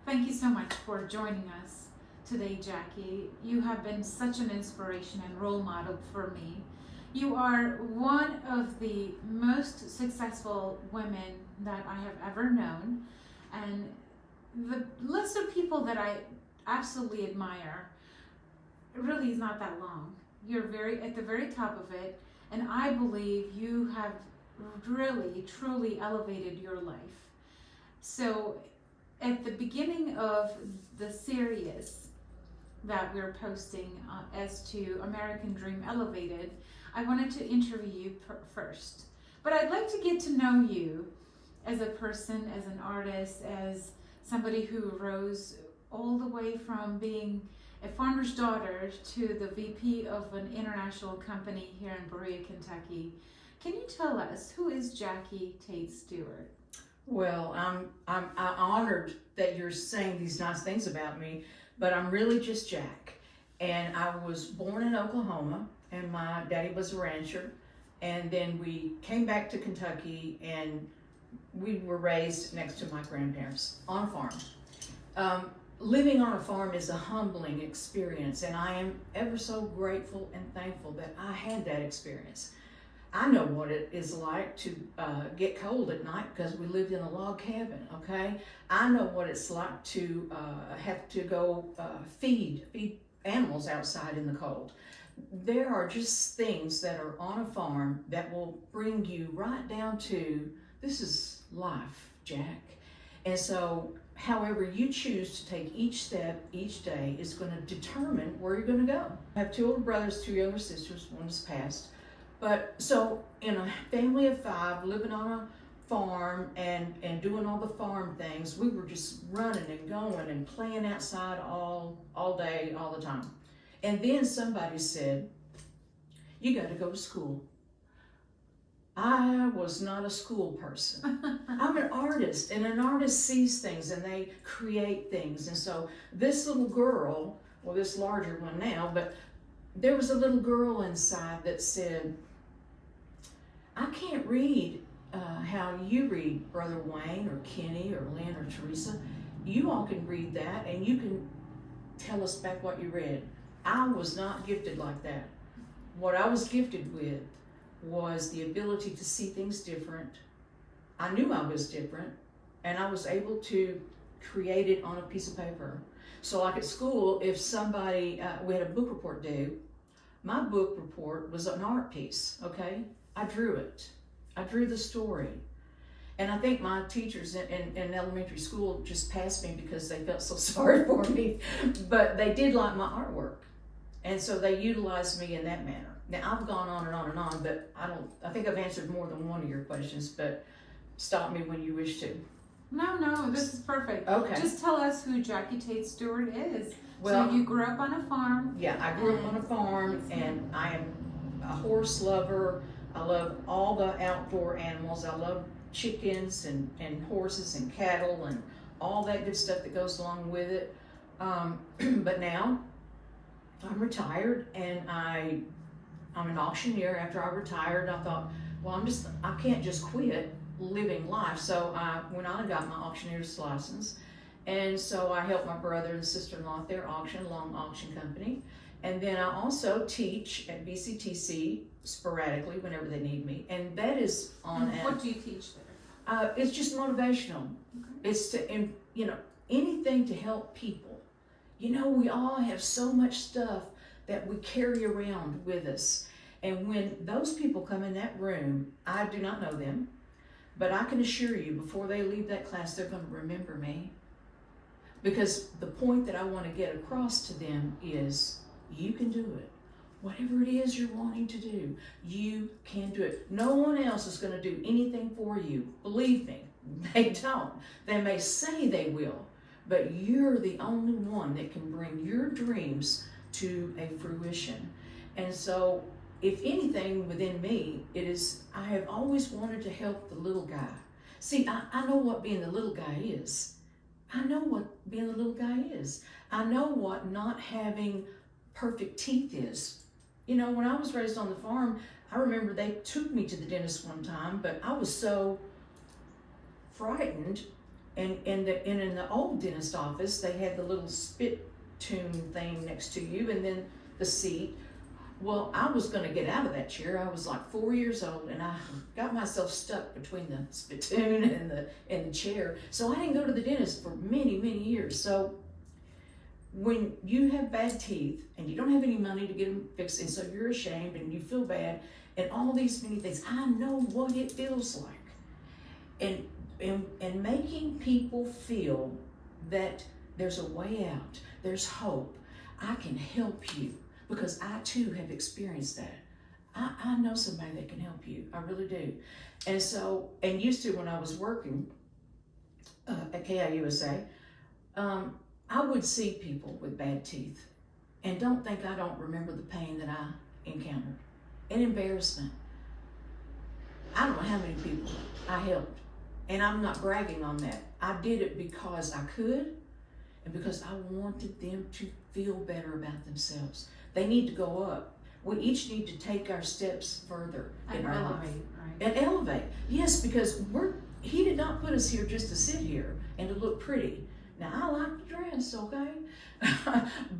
Thank you so much for joining us today, Jackie. You have been such an inspiration and role model for me. You are one of the most successful women that I have ever known, and the list of people that I absolutely admire really is not that long. You're very at the very top of it, and I believe you have really truly elevated your life. So at the beginning of the series that we're posting as to American Dream Elevated, I wanted to interview you first. But I'd like to get to know you as a person, as an artist, as somebody who rose all the way from being a farmer's daughter to the VP of an international company here in Berea, Kentucky. Can you tell us, who is Jackie Tate Stewart? Well, I'm honored that you're saying these nice things about me, but I'm really just Jack. And I was born in Oklahoma, and my daddy was a rancher. And then we came back to Kentucky, and we were raised next to my grandparents on a farm. Living on a farm is a humbling experience, and I am ever so grateful and thankful that I had that experience. I know what it is like to get cold at night because we lived in a log cabin, okay? I know what it's like to have to go feed animals outside in the cold. There are just things that are on a farm that will bring you right down to, this is life, Jack. And so, however you choose to take each step each day is going to determine where you're going to go. I have 2 older brothers, 2 younger sisters, one is passed. But so in a family of 5, living on a farm and doing all the farm things, we were just running and going and playing outside all day, all the time. And then somebody said, you got to go to school. I was not a school person. I'm an artist, and an artist sees things and they create things. And so this little girl, well, this larger one now, but there was a little girl inside that said, I can't read how you read, Brother Wayne or Kenny or Lynn or Teresa. You all can read that and you can tell us back what you read. I was not gifted like that. What I was gifted with was the ability to see things different. I knew I was different, and I was able to create it on a piece of paper. So like at school, if somebody, we had a book report due, my book report was an art piece, okay? I drew it. I drew the story. And I think my teachers in elementary school just passed me because they felt so sorry for me, but they did like my artwork. And so they utilized me in that manner. Now I've gone on and on and on, but I think I've answered more than one of your questions, but stop me when you wish to. No, this is perfect. Okay. Just tell us who Jackie Tate Stewart is. Well, so you grew up on a farm. Yeah, I grew up on a farm, and I am a horse lover. I love all the outdoor animals. I love chickens and horses and cattle and all that good stuff that goes along with it. But now I'm retired, and I'm an auctioneer. After I retired, I thought, well, I can't just quit living life. So I went on and got my auctioneer's license. And so I helped my brother and sister-in-law at their auction, Long Auction Company. And then I also teach at BCTC sporadically whenever they need me. And that is on. What do you teach there? It's just motivational. Okay. It's to, anything to help people. We all have so much stuff that we carry around with us. And when those people come in that room, I do not know them, but I can assure you before they leave that class, they're going to remember me. Because the point that I want to get across to them is, you can do it. Whatever it is you're wanting to do, you can do it. No one else is going to do anything for you. Believe me, they don't. They may say they will, but you're the only one that can bring your dreams to a fruition. And so, if anything within me, I have always wanted to help the little guy. See, I know what being the little guy is. I know what being the little guy is. I know what not having perfect teeth is. When I was raised on the farm, I remember they took me to the dentist one time, but I was so frightened And in the old dentist office, they had the little spit tune thing next to you, and then the seat. Well, I was going to get out of that chair. I was like 4 years old, and I got myself stuck between the spittoon and the chair. So I didn't go to the dentist for many, many years. So when you have bad teeth and you don't have any money to get them fixed, and so you're ashamed and you feel bad, and all these many things, I know what it feels like. And making people feel that there's a way out, there's hope. I can help you. Because I too have experienced that. I know somebody that can help you. I really do. And so, and used to when I was working at KIUSA, I would see people with bad teeth. And don't think I don't remember the pain that I encountered. And embarrassment. I don't know how many people I helped. And I'm not bragging on that. I did it because I could and because I wanted them to feel better about themselves. They need to go up. We each need to take our steps further in our life. Right? And elevate. Yes, because he did not put us here just to sit here and to look pretty. Now, I like to dress, okay?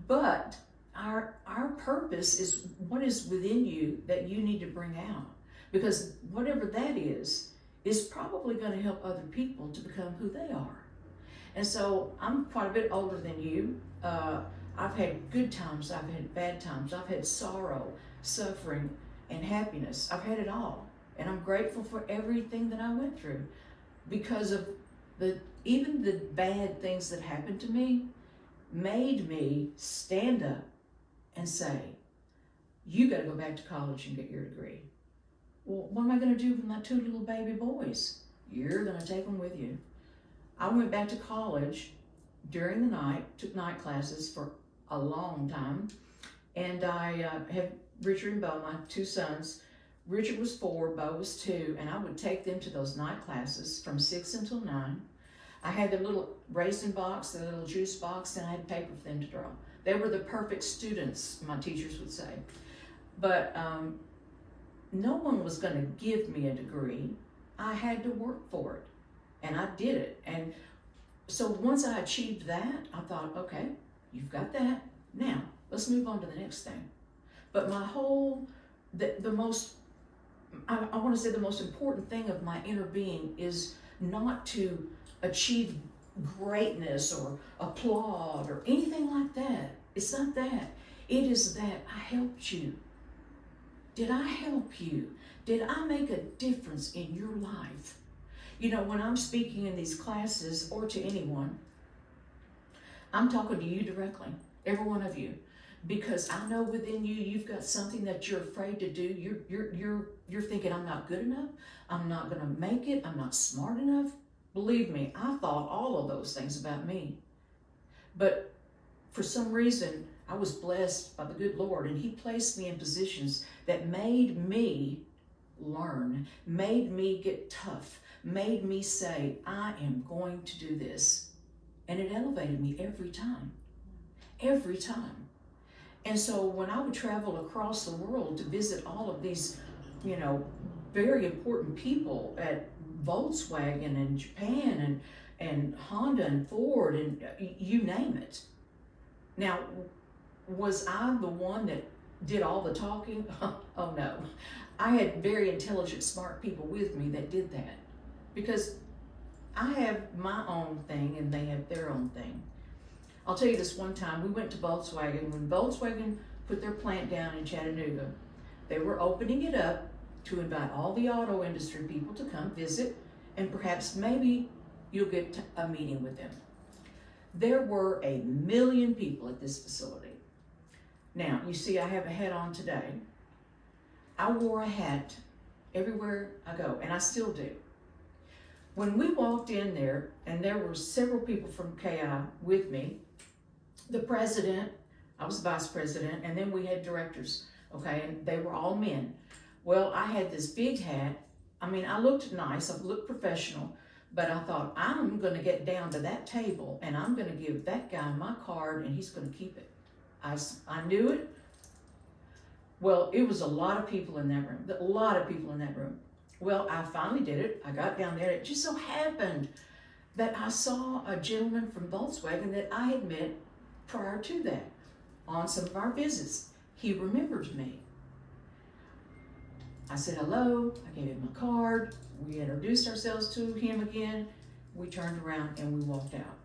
But our purpose is what is within you that you need to bring out. Because whatever that is probably going to help other people to become who they are. And so I'm quite a bit older than you. I've had good times, I've had bad times, I've had sorrow, suffering, and happiness. I've had it all. And I'm grateful for everything that I went through because of even the bad things that happened to me made me stand up and say, you got to go back to college and get your degree. Well, what am I going to do with my 2 little baby boys? You're going to take them with you. I went back to college during the night, took night classes for a long time, and I had Richard and Bo, my 2 sons. Richard was 4, Bo was 2, and I would take them to those night classes from 6 until 9. I had their little raisin box, their little juice box, and I had paper for them to draw. They were the perfect students, my teachers would say. But no one was going to give me a degree. I had to work for it, and I did it. And so once I achieved that, I thought, okay, you've got that. Now, let's move on to the next thing. But my whole, the most, I want to say the most important thing of my inner being is not to achieve greatness or applaud or anything like that. It's not that. It is that I helped you. Did I help you? Did I make a difference in your life? You know, when I'm speaking in these classes or to anyone, I'm talking to you directly, every one of you, because I know within you, you've got something that you're afraid to do. You're thinking, I'm not good enough. I'm not going to make it. I'm not smart enough. Believe me, I thought all of those things about me. But for some reason, I was blessed by the good Lord, and He placed me in positions that made me learn, made me get tough, made me say, I am going to do this. And it elevated me every time. Every time. And so when I would travel across the world to visit all of these, you know, very important people at Volkswagen and Japan and Honda and Ford and you name it. Now, was I the one that did all the talking? Oh no. I had very intelligent, smart people with me that did that. Because I have my own thing and they have their own thing. I'll tell you this one time, we went to Volkswagen. When Volkswagen put their plant down in Chattanooga, they were opening it up to invite all the auto industry people to come visit, and perhaps maybe you'll get a meeting with them. There were 1 million people at this facility. Now, you see I have a hat on today. I wore a hat everywhere I go, and I still do. When we walked in there, and there were several people from KI with me, the president, I was vice president, and then we had directors, okay, and they were all men. Well, I had this big hat. I mean, I looked nice, I looked professional, but I thought, I'm gonna get down to that table, and I'm gonna give that guy my card, and he's gonna keep it. I knew it. Well, it was a lot of people in that room, a lot of people in that room. Well, I finally did it. I got down there. It just so happened that I saw a gentleman from Volkswagen that I had met prior to that on some of our visits. He remembered me. I said hello, I gave him my card, we introduced ourselves to him again, we turned around and we walked out.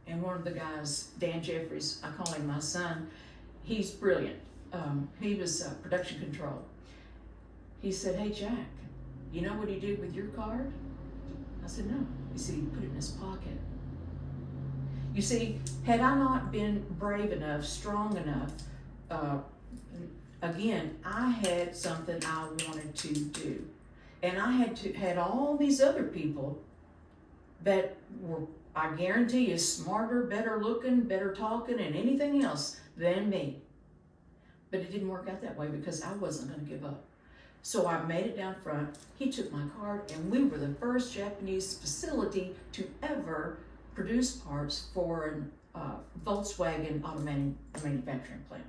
And one of the guys, Dan Jeffries, I call him my son, he's brilliant. He was production control. He said, hey Jack, you know what he did with your card? I said, no. He said, he put it in his pocket. You see, had I not been brave enough, strong enough, again, I had something I wanted to do. And I had all these other people that were, I guarantee you, smarter, better looking, better talking, and anything else than me. But it didn't work out that way because I wasn't going to give up. So I made it down front, he took my card, and we were the first Japanese facility to ever produce parts for a Volkswagen auto manufacturing plant.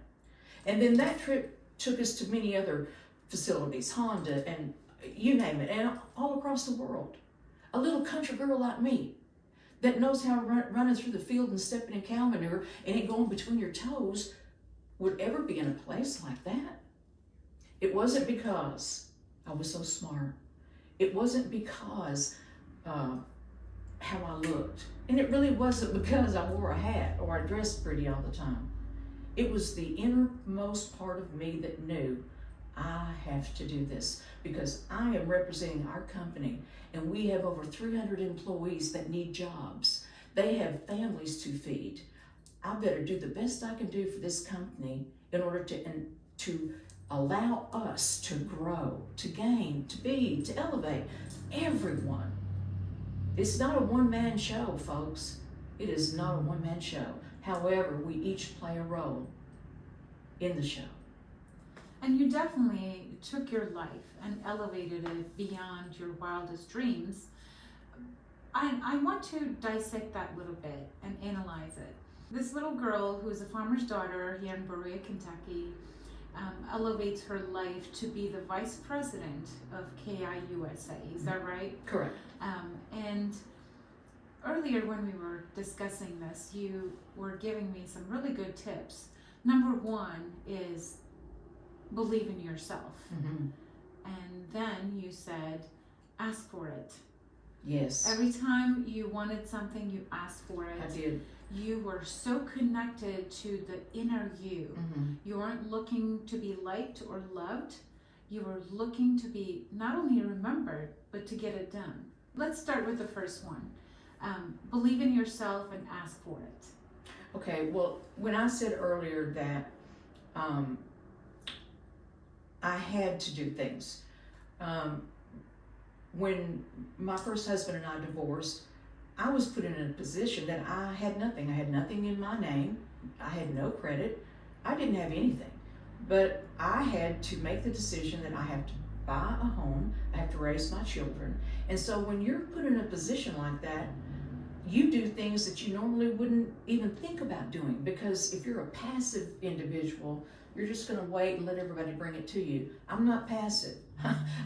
And then that trip took us to many other facilities, Honda, and you name it, and all across the world. A little country girl like me that knows how running through the field and stepping in cow manure and it going between your toes would ever be in a place like that. It wasn't because I was so smart. It wasn't because how I looked. And it really wasn't because I wore a hat or I dressed pretty all the time. It was the innermost part of me that knew I have to do this because I am representing our company and we have over 300 employees that need jobs. They have families to feed. I better do the best I can do for this company in order to allow us to grow, to gain, to elevate everyone. It's not a one-man show, folks. It is not a one-man show. However, we each play a role in the show. And you definitely took your life and elevated it beyond your wildest dreams. I want to dissect that a little bit and analyze it. This little girl who is a farmer's daughter here in Berea, Kentucky, elevates her life to be the vice president of KIUSA. Is that right? Correct. And earlier when we were discussing this, you were giving me some really good tips. Number one is believe in yourself. Mm-hmm. And then you said, ask for it. Yes. Every time you wanted something, you asked for it. I did. You were so connected to the inner you. Mm-hmm. You weren't looking to be liked or loved. You were looking to be not only remembered, but to get it done. Let's start with the first one. Believe in yourself and ask for it. Okay, well, when I said earlier that I had to do things, when my first husband and I divorced, I was put in a position that I had nothing. I had nothing in my name. I had no credit. I didn't have anything. But I had to make the decision that I have to buy a home. I have to raise my children. And so when you're put in a position like that, you do things that you normally wouldn't even think about doing, because if you're a passive individual, you're just going to wait and let everybody bring it to you. I'm not passive.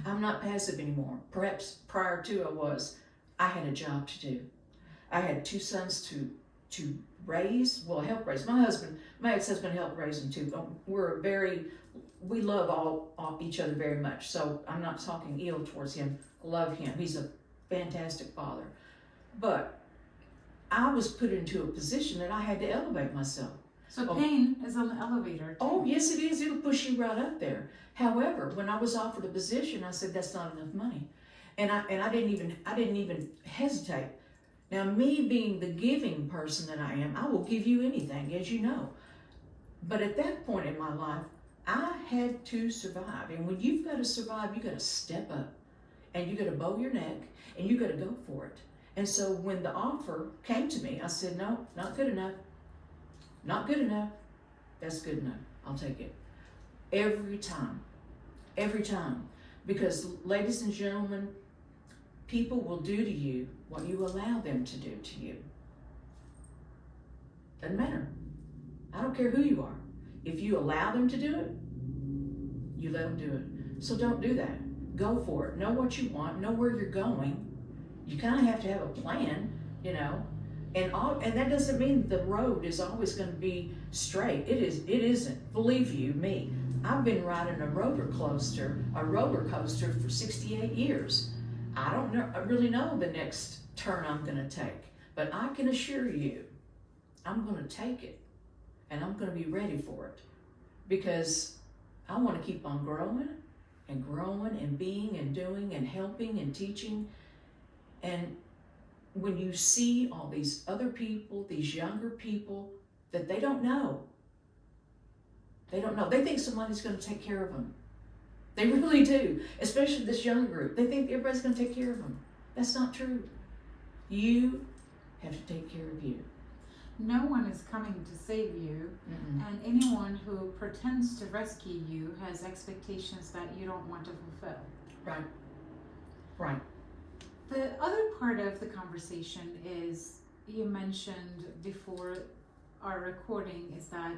I'm not passive anymore. Perhaps prior to I was. I had a job to do. I had two sons to raise, well, help raise. My ex-husband helped raise them too. We love all each other very much. So I'm not talking ill towards him. I love him. He's a fantastic father. But I was put into a position that I had to elevate myself. So pain is on the elevator too. Oh, yes it is. It'll push you right up there. However, when I was offered a position, I said, that's not enough money. And I didn't even hesitate. Now, me being the giving person that I am, I will give you anything, as you know. But at that point in my life, I had to survive. And when you've got to survive, you got to step up. And you got to bow your neck, and you got to go for it. And so when the offer came to me, I said, no, not good enough. Not good enough. That's good enough. I'll take it. Every time. Every time. Because, ladies and gentlemen, people will do to you what you allow them to do to you. Doesn't matter. I don't care who you are. If you allow them to do it, you let them do it. So don't do that. Go for it. Know what you want. Know where you're going. You kind of have to have a plan. you know. And that doesn't mean the road is always going to be straight. It isn't. Believe you me. I've been riding a roller coaster for 68 years. I don't know, I really know the next turn I'm going to take, but I can assure you, I'm going to take it, and I'm going to be ready for it, because I want to keep on growing and being and doing and helping and teaching. And when you see all these other people, these younger people that they don't know, they think somebody's going to take care of them. They really do, especially this young group. They think everybody's going to take care of them. That's not true. You have to take care of you. No one is coming to save you, and anyone who pretends to rescue you has expectations that you don't want to fulfill. Right. Right. The other part of the conversation is, you mentioned before our recording, is that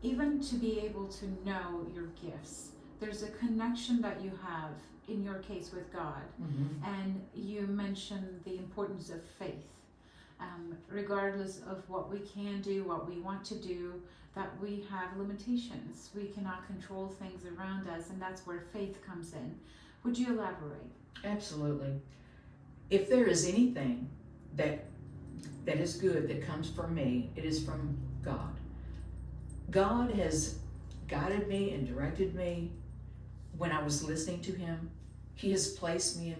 even to be able to know your gifts, there's a connection that you have, in your case, with God. And you mentioned the importance of faith. Regardless of what we can do, what we want to do, that we have limitations. We cannot control things around us, and that's where faith comes in. Would you elaborate? Absolutely. If there is anything that is good that comes from me, it is from God. God has guided me and directed me when I was listening to Him. He has placed me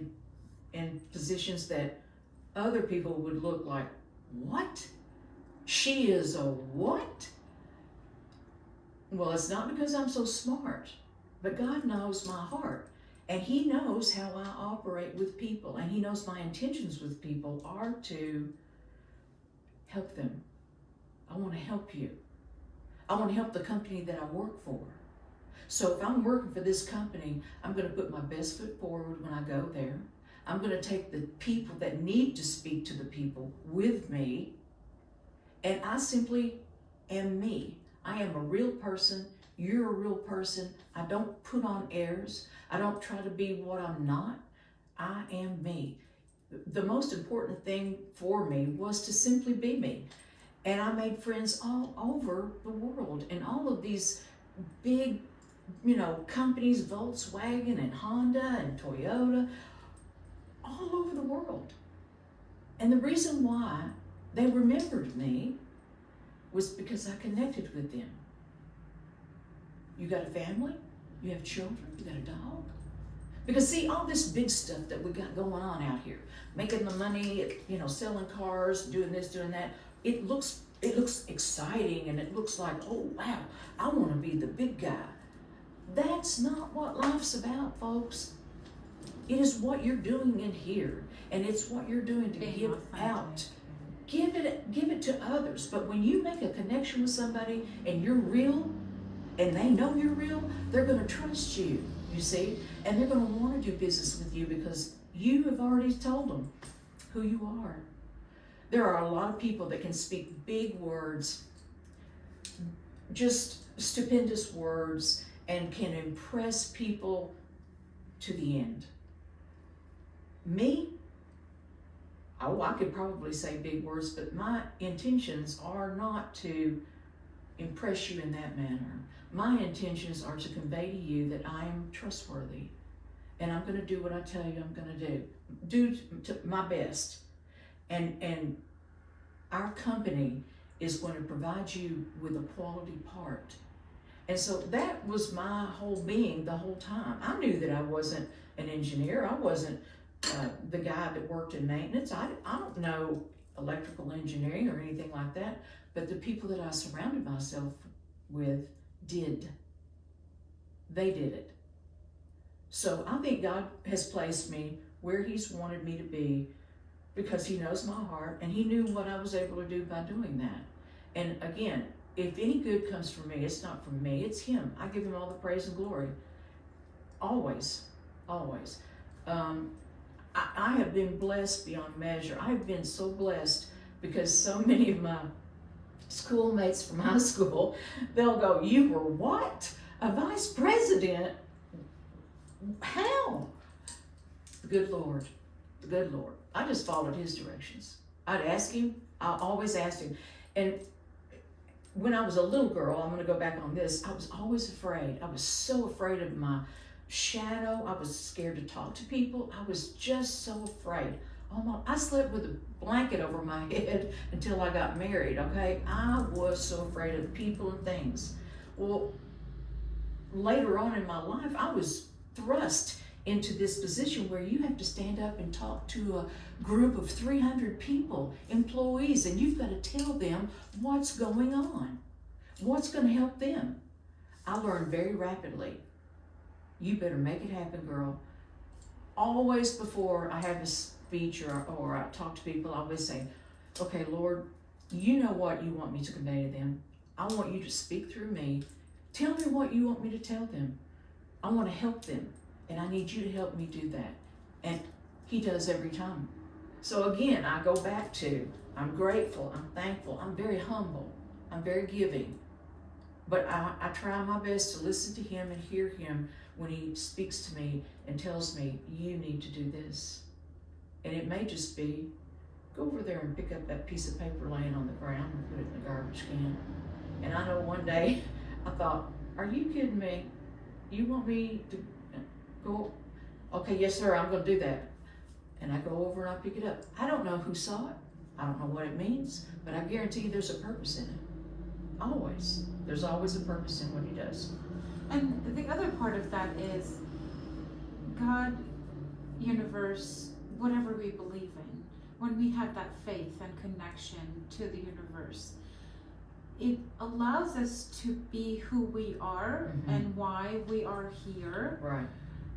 in positions that other people would look like, what? She is a what? Well, it's not because I'm so smart, but God knows my heart, and He knows how I operate with people, and He knows my intentions with people are to help them. I want to help you. I want to help the company that I work for. So if I'm working for this company, I'm going to put my best foot forward when I go there. I'm going to take the people that need to speak to the people with me, and I simply am me. I am a real person. You're a real person. I don't put on airs. I don't try to be what I'm not. I am me. The most important thing for me was to simply be me. And I made friends all over the world, and all of these big, companies, Volkswagen and Honda and Toyota, all over the world. And the reason why they remembered me was because I connected with them. You got a family? You have children? You got a dog? Because see, all this big stuff that we got going on out here, making the money, selling cars, doing this, doing that, it looks exciting, and it looks like, oh wow, I want to be the big guy. That's not what life's about, folks. It is what you're doing in here, and it's what you're doing to give out. Give it to others. But when you make a connection with somebody and you're real, and they know you're real, they're going to trust you, you see, and they're going to want to do business with you because you have already told them who you are. There are a lot of people that can speak big words, just stupendous words, and can impress people to the end. Me, I could probably say big words, but my intentions are not to impress you in that manner. My intentions are to convey to you that I am trustworthy, and I'm going to do what I tell you I'm going to do my best. And our company is going to provide you with a quality part. And so that was my whole being the whole time. I knew that I wasn't an engineer. I wasn't the guy that worked in maintenance. I don't know electrical engineering or anything like that, but the people that I surrounded myself with did. They did it. So I think God has placed me where He's wanted me to be because He knows my heart, and He knew what I was able to do by doing that. And again, if any good comes from me, it's not from me, it's Him. I give Him all the praise and glory. Always, always. I have been blessed beyond measure. I have been so blessed because so many of my schoolmates from high school, they'll go, you were what? A vice president? How? The good Lord. the good Lord. I just followed his directions. I'd ask him. I always asked him. And when I was a little girl, I'm going to go back on this, I was always afraid. I was so afraid of my shadow. I was scared to talk to people. I was just so afraid. I slept with a blanket over my head until I got married, okay? I was so afraid of people and things. Well, later on in my life, I was thrust into this position where you have to stand up and talk to a group of 300 people, employees, and you've got to tell them what's going on, what's going to help them. I learned very rapidly, you better make it happen, girl. Always before I have a speech or I talk to people, I always say, okay, Lord, you know what you want me to convey to them. I want you to speak through me. Tell me what you want me to tell them. I want to help them, and I need you to help me do that. And he does every time. So again, I go back to, I'm grateful, I'm thankful, I'm very humble, I'm very giving. But I try my best to listen to him and hear him when he speaks to me and tells me, you need to do this. And it may just be, go over there and pick up that piece of paper laying on the ground and put it in the garbage can. And I know one day I thought, are you kidding me? You want me to go? Okay, yes sir, I'm gonna do that. And I go over and I pick it up. I don't know who saw it. I don't know what it means, but I guarantee you there's a purpose in it. Always. There's always a purpose in what he does. And the other part of that is God, universe, whatever we believe in, when we have that faith and connection to the universe, it allows us to be who we are and why we are here. Right.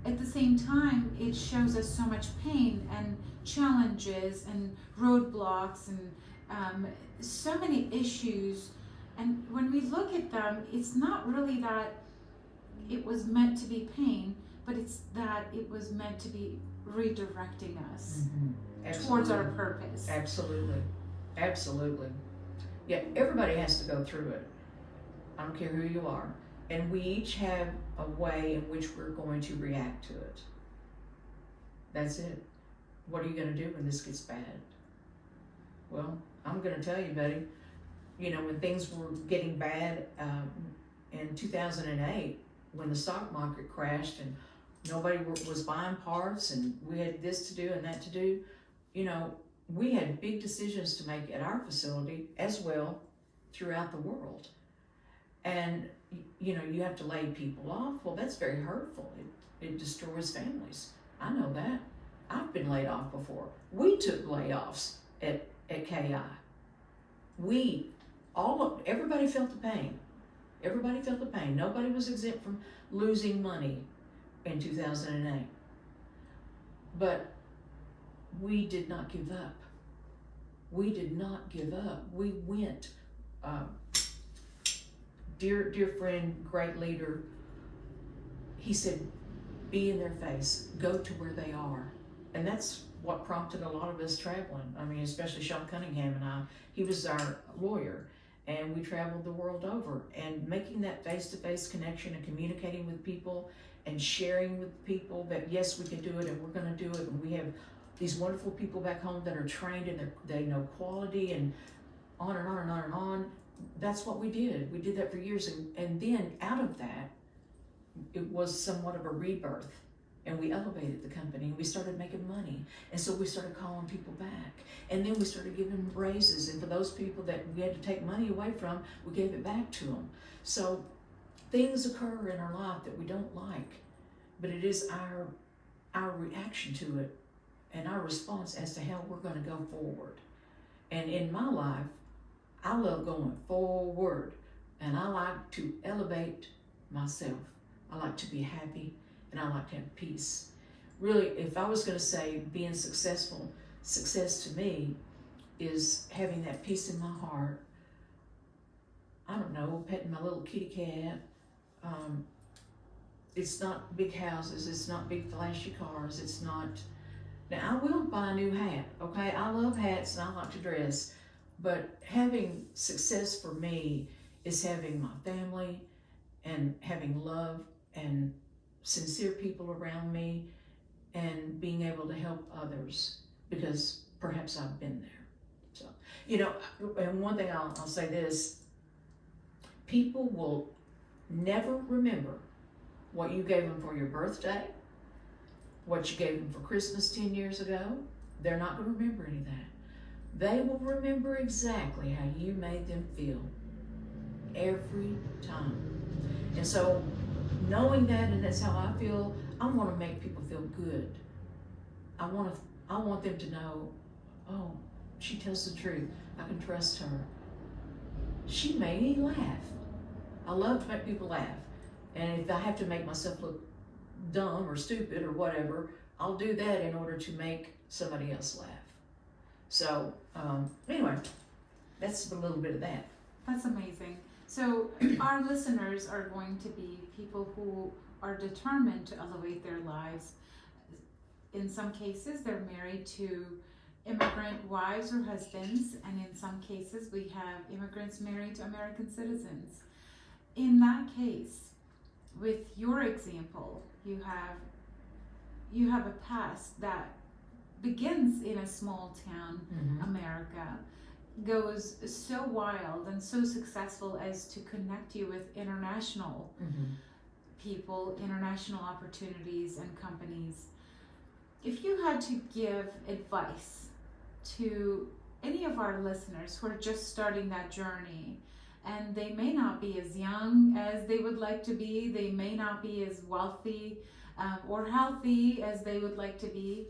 At the same time, it shows us so much pain and challenges and roadblocks and so many issues. And when we look at them, it's not really that it was meant to be pain, but it's that it was meant to be redirecting us towards our purpose. Absolutely. Absolutely. Yeah, everybody has to go through it. I don't care who you are. And we each have a way in which we're going to react to it. That's it. What are you going to do when this gets bad? Well, I'm going to tell you, buddy, you know, when things were getting bad in 2008, when the stock market crashed and nobody was buying parts and we had this to do and that to do, you know, we had big decisions to make at our facility as well throughout the world. And, you know, you have to lay people off. Well, that's very hurtful. It destroys families. I know that. I've been laid off before. We took layoffs at KI. Everybody felt the pain. Everybody felt the pain. Nobody was exempt from losing money in 2008. But we did not give up. We did not give up. We went. Dear friend, great leader, he said, be in their face, go to where they are. And that's what prompted a lot of us traveling. I mean, especially Sean Cunningham and I. He was our lawyer, and we traveled the world over. And making that face-to-face connection and communicating with people and sharing with people that, yes, we can do it and we're going to do it. And we have these wonderful people back home that are trained and they know quality and on and on and on and on. That's what we did. We did that for years. And then out of that, it was somewhat of a rebirth. And we elevated the company and we started making money. And so we started calling people back. And then we started giving them raises. And for those people that we had to take money away from, we gave it back to them. So things occur in our life that we don't like, but it is our reaction to it and our response as to how we're going to go forward. And in my life, I love going forward, and I like to elevate myself. I like to be happy, and I like to have peace. Really, if I was going to say being successful, success to me is having that peace in my heart. I don't know, petting my little kitty cat. It's not big houses. It's not big flashy cars. It's not. Now, I will buy a new hat, okay? I love hats and I like to dress. But having success for me is having my family and having love and sincere people around me and being able to help others because perhaps I've been there. So, you know, and one thing I'll say this, people will never remember what you gave them for your birthday, what you gave them for Christmas 10 years ago. They're not going to remember any of that. They will remember exactly how you made them feel every time. And so knowing that, and that's how I feel, I want to make people feel good. I want them to know, oh, she tells the truth. I can trust her. She made me laugh. I love to make people laugh. And if I have to make myself look dumb or stupid or whatever, I'll do that in order to make somebody else laugh. So anyway, that's a little bit of that. That's amazing. So our listeners are going to be people who are determined to elevate their lives. In some cases, they're married to immigrant wives or husbands, and in some cases, we have immigrants married to American citizens. In that case, with your example, you have a past that begins in a small town, America, goes so wild and so successful as to connect you with international people, international opportunities and companies. If you had to give advice to any of our listeners who are just starting that journey, and they may not be as young as they would like to be, they may not be as wealthy or healthy as they would like to be,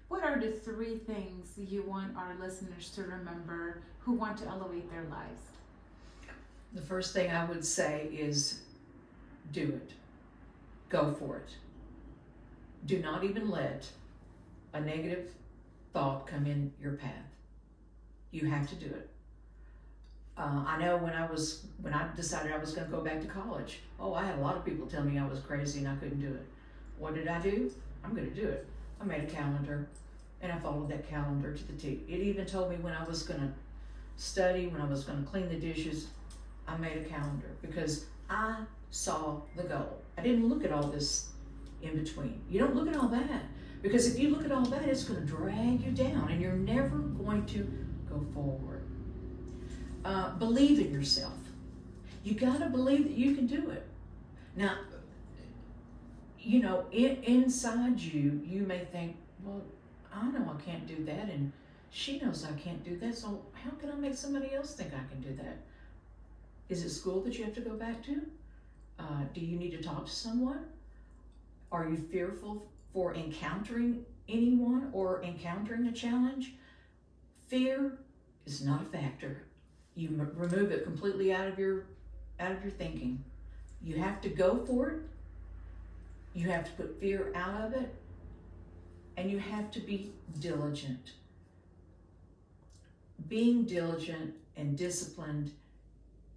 what are the 3 things you want our listeners to remember who want to elevate their lives? The first thing I would say is do it. Go for it. Do not even let a negative thought come in your path. You have to do it. I know when I decided I was going to go back to college, I had a lot of people tell me I was crazy and I couldn't do it. What did I do? I'm going to do it. I made a calendar and I followed that calendar to the T. It even told me when I was going to study, when I was going to clean the dishes. I made a calendar because I saw the goal. I didn't look at all this in between. You don't look at all that, because if you look at all that, it's going to drag you down and you're never going to go forward. Believe in yourself. You got to believe that you can do it. Now, you know, inside you, you may think, well, I know I can't do that, and she knows I can't do that, so how can I make somebody else think I can do that? Is it school that you have to go back to? Do you need to talk to someone? Are you fearful for encountering anyone or encountering a challenge? Fear is not a factor. You remove it completely out of your thinking. You have to go for it. You have to put fear out of it, and you have to be diligent. Being diligent and disciplined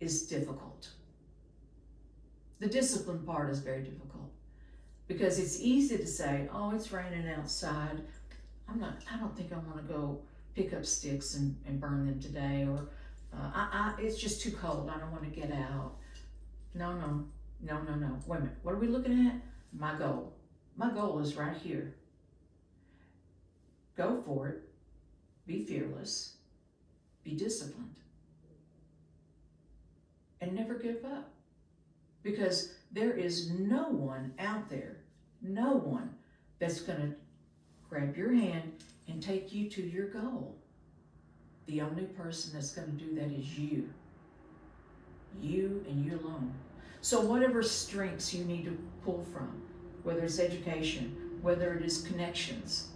is difficult. The discipline part is very difficult because it's easy to say, oh, it's raining outside. I don't think I want to go pick up sticks and burn them today, or it's just too cold. I don't want to get out. No. Wait a minute. What are we looking at? My goal. My goal is right here. Go for it. Be fearless. Be disciplined. And never give up. Because there is no one out there, no one that's going to grab your hand and take you to your goal. The only person that's going to do that is you. You and you alone. So whatever strengths you need to pull from, whether it's education, whether it is connections,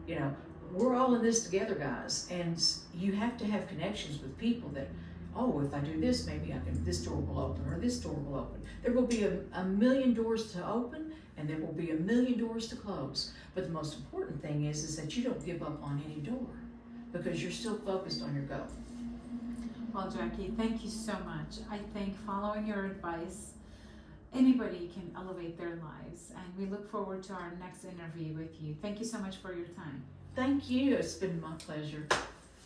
you know, we're all in this together, guys, and you have to have connections with people that, oh, if I do this, maybe this door will open, or this door will open. There will be a million doors to open, and there will be a million doors to close. But the most important thing is that you don't give up on any door, because you're still focused on your goal. Well, Jackie, thank you so much. I think following your advice, anybody can elevate their lives, and we look forward to our next interview with you. Thank you so much for your time. Thank you. It's been my pleasure.